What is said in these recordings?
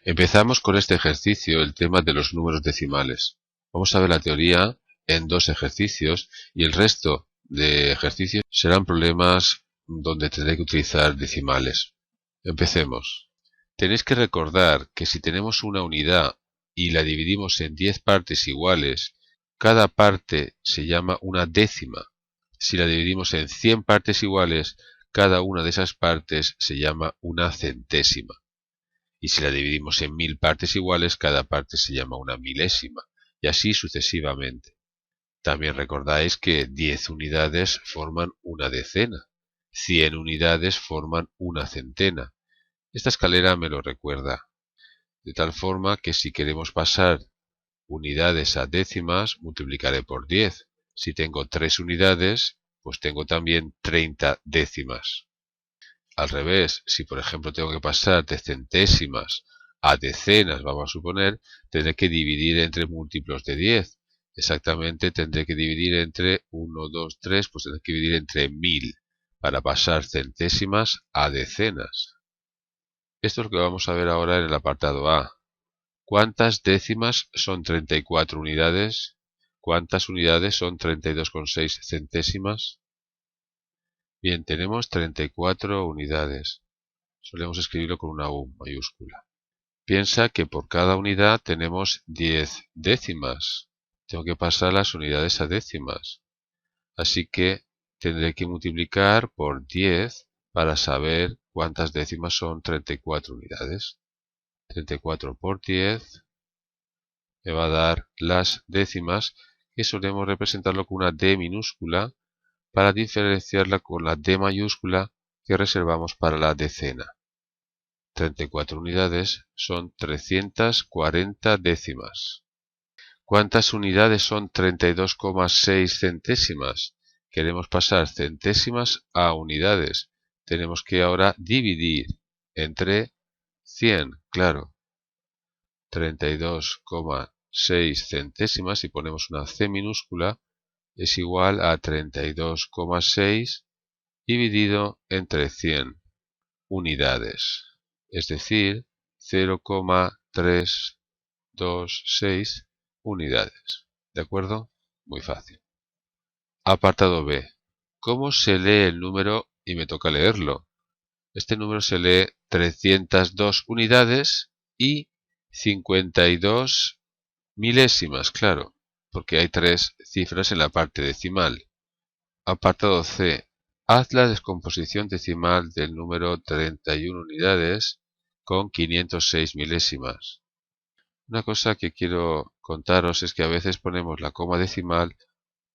Empezamos con este ejercicio el tema de los números decimales. Vamos a ver la teoría en dos ejercicios y el resto de ejercicios serán problemas donde tendré que utilizar decimales. Empecemos. Tenéis que recordar que si tenemos una unidad y la dividimos en 10 partes iguales, cada parte se llama una décima. Si la dividimos en 100 partes iguales, cada una de esas partes se llama una centésima. Y si la dividimos en 1000 partes iguales, cada parte se llama una milésima, y así sucesivamente. También recordáis que 10 unidades forman una decena, 100 unidades forman una centena. Esta escalera me lo recuerda, de tal forma que si queremos pasar unidades a décimas, multiplicaré por 10. Si tengo 3 unidades, pues tengo también 30 décimas. Al revés, si por ejemplo tengo que pasar de centésimas a decenas, vamos a suponer, tendré que dividir entre múltiplos de 10. Exactamente tendré que dividir entre 1, 2, 3, pues tendré que dividir entre 1000 para pasar centésimas a decenas. Esto es lo que vamos a ver ahora en el apartado A. ¿Cuántas décimas son 34 unidades? ¿Cuántas unidades son 32,6 centésimas? Bien, tenemos 34 unidades. Solemos escribirlo con una U mayúscula. Piensa que por cada unidad tenemos 10 décimas. Tengo que pasar las unidades a décimas. Así que tendré que multiplicar por 10 para saber cuántas décimas son 34 unidades. 34 por 10 me va a dar las décimas, que solemos representarlo con una D minúscula para diferenciarla con la D mayúscula que reservamos para la decena. 34 unidades son 340 décimas. ¿Cuántas unidades son 32,6 centésimas? Queremos pasar centésimas a unidades. Tenemos que ahora dividir entre 100, claro. 32,6 centésimas, si ponemos una C minúscula, es igual a 32,6 dividido entre 100 unidades. Es decir, 0,326 unidades. ¿De acuerdo? Muy fácil. Apartado B. ¿Cómo se lee el número? Y me toca leerlo. Este número se lee 302 unidades y 52 milésimas, claro, porque hay 3 cifras en la parte decimal. Apartado C. Haz la descomposición decimal del número 31 unidades con 506 milésimas. Una cosa que quiero contaros es que a veces ponemos la coma decimal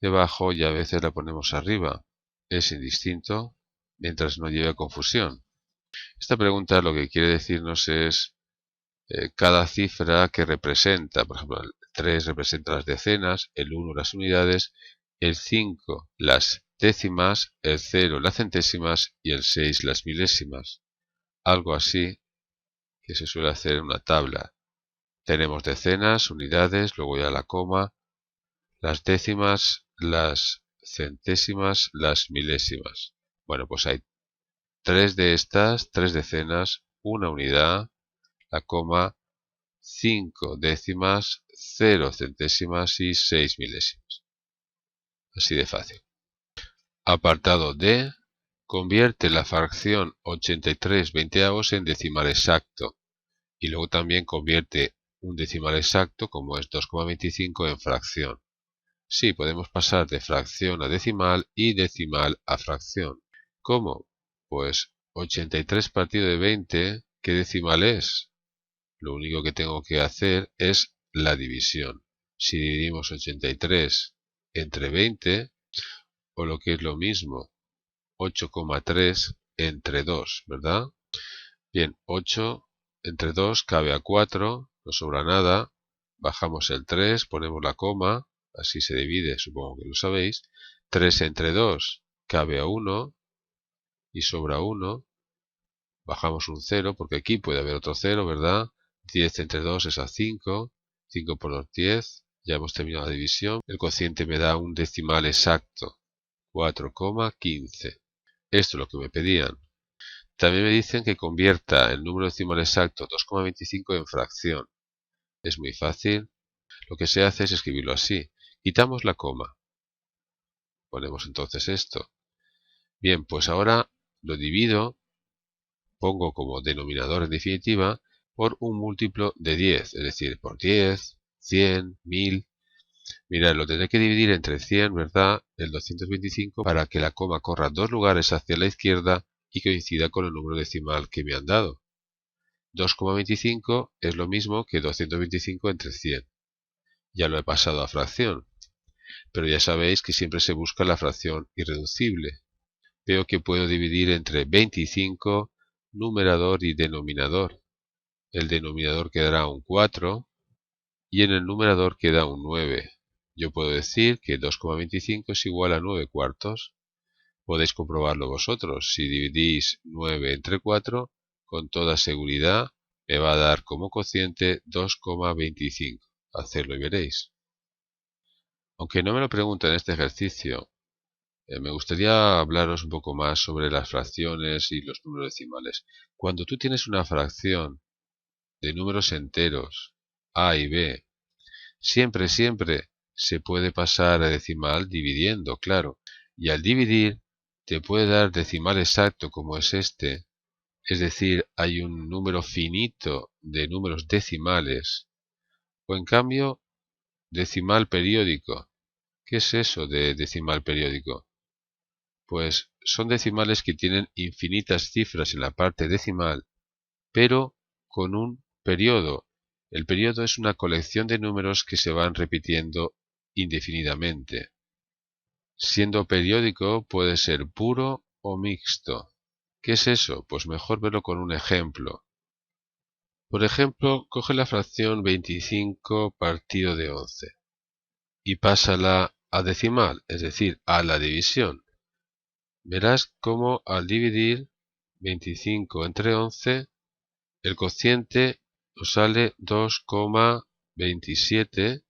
debajo y a veces la ponemos arriba. Es indistinto mientras no lleve a confusión. Esta pregunta lo que quiere decirnos es cada cifra que representa. Por ejemplo, el 3 representa las decenas, el 1 las unidades, el 5 las décimas, el 0 las centésimas y el 6 las milésimas. Algo así que se suele hacer en una tabla. Tenemos decenas, unidades, luego ya la coma, las décimas, las centésimas, las milésimas. Bueno, pues hay 3 de estas, 3 decenas, una unidad, la coma, 5 décimas, 0 centésimas y 6 milésimas. Así de fácil. Apartado D. Convierte la fracción 83 veinteavos en decimal exacto. Y luego también convierte un decimal exacto, como es 2,25, en fracción. Sí, podemos pasar de fracción a decimal y decimal a fracción. ¿Cómo? Pues 83 partido de 20, ¿qué decimal es? Lo único que tengo que hacer es la división. Si dividimos 83 entre 20, o lo que es lo mismo, 8,3 entre 2, ¿verdad? Bien, 8 entre 2 cabe a 4, no sobra nada. Bajamos el 3, ponemos la coma, así se divide, supongo que lo sabéis. 3 entre 2 cabe a 1 y sobra 1. Bajamos un 0 porque aquí puede haber otro 0, ¿verdad? 10 entre 2 es a 5. 5 por 2, 10. Ya hemos terminado la división. El cociente me da un decimal exacto. 4,15. Esto es lo que me pedían. También me dicen que convierta el número decimal exacto 2,25 en fracción. Es muy fácil. Lo que se hace es escribirlo así. Quitamos la coma. Ponemos entonces esto. Bien, pues ahora lo divido, pongo como denominador en definitiva, por un múltiplo de 10, es decir, por 10, 100, 1000. Mirad, lo tendré que dividir entre 100, ¿verdad? El 225 para que la coma corra 2 lugares hacia la izquierda y coincida con el número decimal que me han dado. 2,25 es lo mismo que 225 entre 100. Ya lo he pasado a fracción, pero ya sabéis que siempre se busca la fracción irreducible. Veo que puedo dividir entre 25, numerador y denominador. El denominador quedará un 4 y en el numerador queda un 9. Yo puedo decir que 2,25 es igual a 9 cuartos. Podéis comprobarlo vosotros. Si dividís 9 entre 4, con toda seguridad me va a dar como cociente 2,25. Hacedlo y veréis. Aunque no me lo pregunten en este ejercicio, me gustaría hablaros un poco más sobre las fracciones y los números decimales. Cuando tú tienes una fracción de números enteros, A y B, siempre se puede pasar a decimal dividiendo, claro. Y al dividir, te puede dar decimal exacto como es este. Es decir, hay un número finito de números decimales. O en cambio, decimal periódico. ¿Qué es eso de decimal periódico? Pues son decimales que tienen infinitas cifras en la parte decimal, pero con un periodo. El periodo es una colección de números que se van repitiendo indefinidamente. Siendo periódico puede ser puro o mixto. ¿Qué es eso? Pues mejor verlo con un ejemplo. Por ejemplo, coge la fracción 25 partido de 11 y pásala a decimal, es decir, a la división. Verás cómo al dividir 25 entre 11, el cociente nos sale 2,27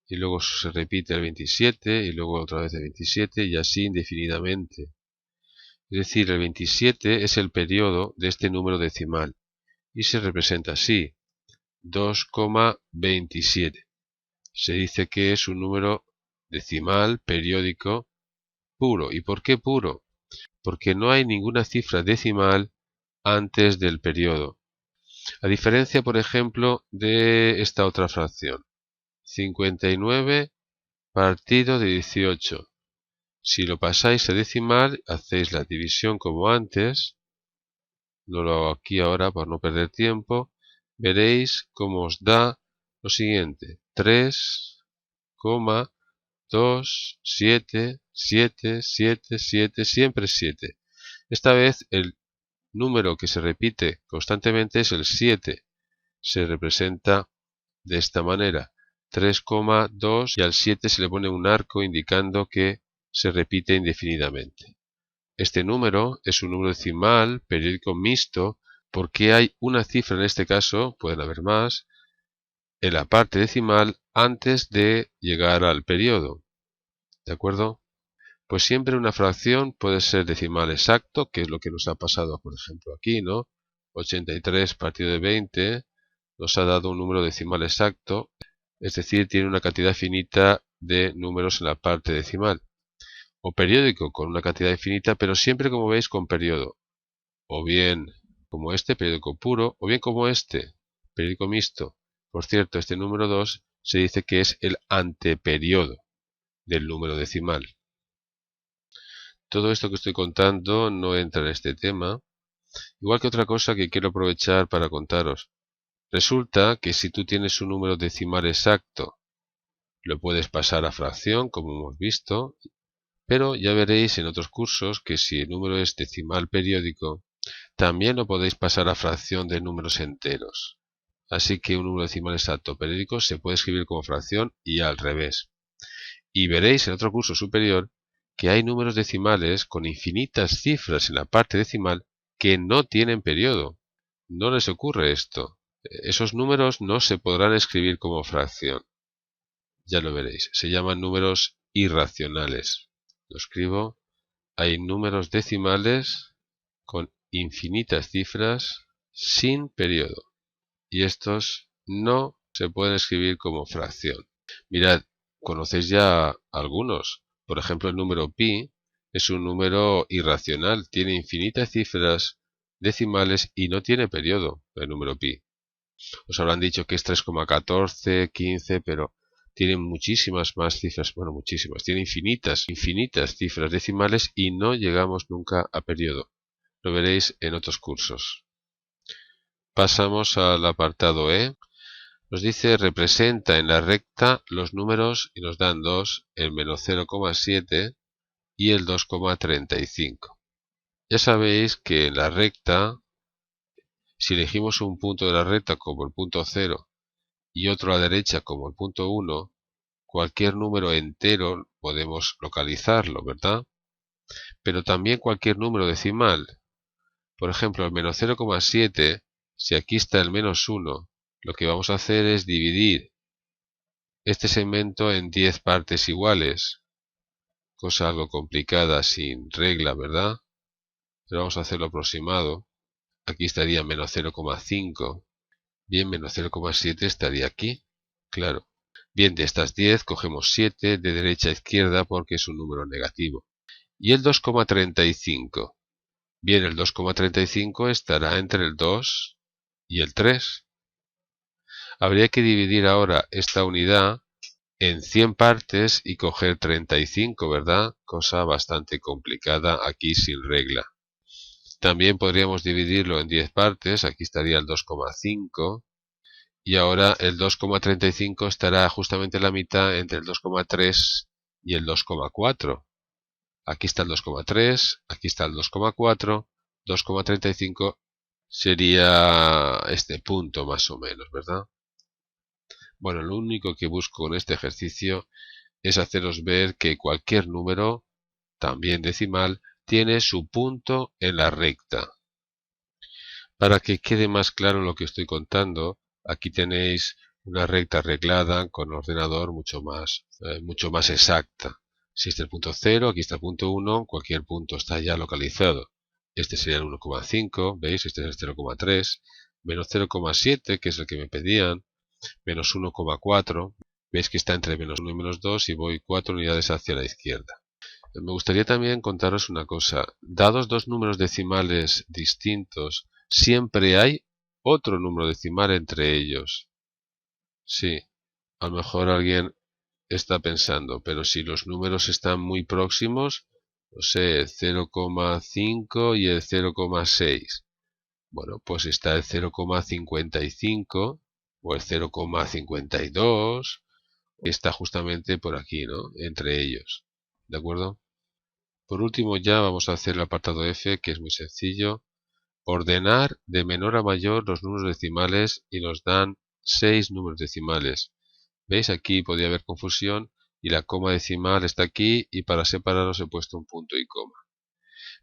y luego se repite el 27 y luego otra vez el 27 y así indefinidamente. Es decir, el 27 es el periodo de este número decimal y se representa así, 2,27. Se dice que es un número decimal periódico puro. ¿Y por qué puro? Porque no hay ninguna cifra decimal antes del periodo. A diferencia, por ejemplo, de esta otra fracción. 59 partido de 18. Si lo pasáis a decimal, hacéis la división como antes. No lo hago aquí ahora por no perder tiempo. Veréis cómo os da lo siguiente. 3,27777, siempre 7. Esta vez el número que se repite constantemente es el 7. Se representa de esta manera. 3,2 y al 7 se le pone un arco indicando que se repite indefinidamente. Este número es un número decimal periódico mixto porque hay una cifra, en este caso, pueden haber más, en la parte decimal antes de llegar al periodo. ¿De acuerdo? Pues siempre una fracción puede ser decimal exacto, que es lo que nos ha pasado, por ejemplo, aquí, ¿no? 83 partido de 20 nos ha dado un número decimal exacto, es decir, tiene una cantidad finita de números en la parte decimal. O periódico con una cantidad infinita, pero siempre, como veis, con periodo. O bien como este, periódico puro, o bien como este, periódico mixto. Por cierto, este número 2 se dice que es el anteperiodo del número decimal. Todo esto que estoy contando no entra en este tema, igual que otra cosa que quiero aprovechar para contaros. Resulta que si tú tienes un número decimal exacto, lo puedes pasar a fracción, como hemos visto, pero ya veréis en otros cursos que si el número es decimal periódico, también lo podéis pasar a fracción de números enteros. Así que un número decimal exacto periódico se puede escribir como fracción y al revés. Y veréis en otro curso superior que hay números decimales con infinitas cifras en la parte decimal que no tienen periodo. No les ocurre esto. Esos números no se podrán escribir como fracción. Ya lo veréis. Se llaman números irracionales. Lo escribo. Hay números decimales con infinitas cifras sin periodo. Y estos no se pueden escribir como fracción. Mirad, conocéis ya algunos. Por ejemplo, el número pi es un número irracional. Tiene infinitas cifras decimales y no tiene periodo el número pi. Os habrán dicho que es 3,14, 15, pero tiene muchísimas más cifras. Bueno, muchísimas. Tiene infinitas cifras decimales y no llegamos nunca a periodo. Lo veréis en otros cursos. Pasamos al apartado E. Nos dice representa en la recta los números y nos dan dos, el menos 0,7 y el 2,35. Ya sabéis que en la recta, si elegimos un punto de la recta como el punto 0 y otro a la derecha como el punto 1, cualquier número entero podemos localizarlo, ¿verdad? Pero también cualquier número decimal. Por ejemplo, el menos 0,7, si aquí está el menos 1, lo que vamos a hacer es dividir este segmento en 10 partes iguales. Cosa algo complicada sin regla, ¿verdad? Pero vamos a hacerlo aproximado. Aquí estaría menos 0,5. Bien, menos 0,7 estaría aquí. Claro. Bien, de estas 10 cogemos 7 de derecha a izquierda porque es un número negativo. Y el 2,35. Bien, el 2,35 estará entre el 2 y el 3. Habría que dividir ahora esta unidad en 100 partes y coger 35, ¿verdad? Cosa bastante complicada aquí sin regla. También podríamos dividirlo en 10 partes, aquí estaría el 2,5 y ahora el 2,35 estará justamente en la mitad entre el 2,3 y el 2,4. Aquí está el 2,3, aquí está el 2,4, 2,35 sería este punto más o menos, ¿verdad? Bueno, lo único que busco en este ejercicio es haceros ver que cualquier número, también decimal, tiene su punto en la recta. Para que quede más claro lo que estoy contando, aquí tenéis una recta arreglada con ordenador mucho más exacta. Si este es el punto 0, aquí está el punto 1, cualquier punto está ya localizado. Este sería el 1,5, ¿veis? Este es el 0,3, menos 0,7, que es el que me pedían, menos 1,4, veis que está entre menos 1 y menos 2 y voy 4 unidades hacia la izquierda. Me gustaría también contaros una cosa. Dados dos números decimales distintos, siempre hay otro número decimal entre ellos. Sí, a lo mejor alguien está pensando, pero si los números están muy próximos, no sé, el 0,5 y el 0,6. Bueno, pues está el 0,55 o el 0,52, está justamente por aquí, ¿no? Entre ellos. ¿De acuerdo? Por último ya vamos a hacer el apartado F, que es muy sencillo. Ordenar de menor a mayor los números decimales y nos dan 6 números decimales. ¿Veis? Aquí podría haber confusión y la coma decimal está aquí y para separarlos he puesto un punto y coma.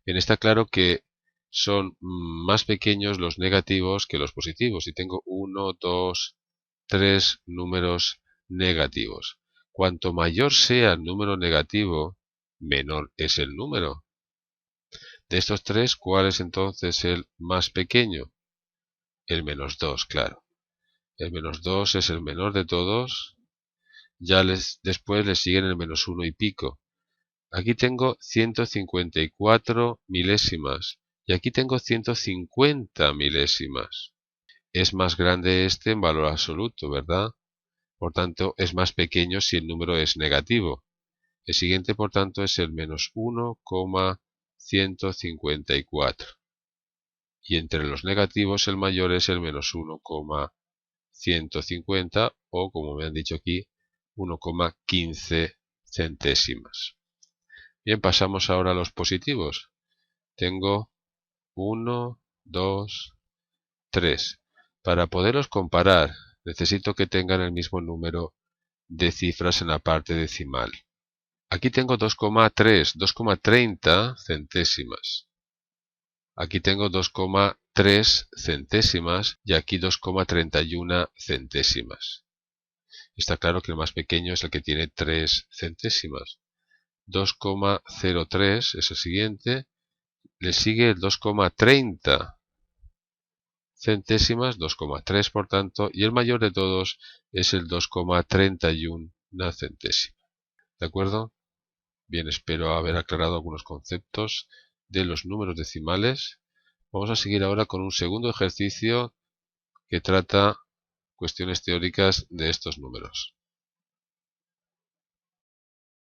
Bien, está claro que son más pequeños los negativos que los positivos. Y tengo 1, 2, 3 números negativos. Cuanto mayor sea el número negativo, menor es el número. De estos tres, ¿cuál es entonces el más pequeño? El menos 2, claro. El menos 2 es el menor de todos. Ya después le siguen el menos 1 y pico. Aquí tengo 154 milésimas. Y aquí tengo 150 milésimas. Es más grande este en valor absoluto, ¿verdad? Por tanto, es más pequeño si el número es negativo. El siguiente, por tanto, es el menos 1,154. Y entre los negativos el mayor es el menos 1,150 o, como me han dicho aquí, 1,15 centésimas. Bien, pasamos ahora a los positivos. Tengo 1, 2, 3. Para poderlos comparar, necesito que tengan el mismo número de cifras en la parte decimal. Aquí tengo 2,3, 2,30 centésimas. Aquí tengo 2,3 centésimas y aquí 2,31 centésimas. Está claro que el más pequeño es el que tiene 3 centésimas. 2,03 es el siguiente. le sigue el 2,30 centésimas, 2,3 por tanto, y el mayor de todos es el 2,31 centésima. ¿De acuerdo? Bien, espero haber aclarado algunos conceptos de los números decimales. Vamos a seguir ahora con un segundo ejercicio que trata cuestiones teóricas de estos números.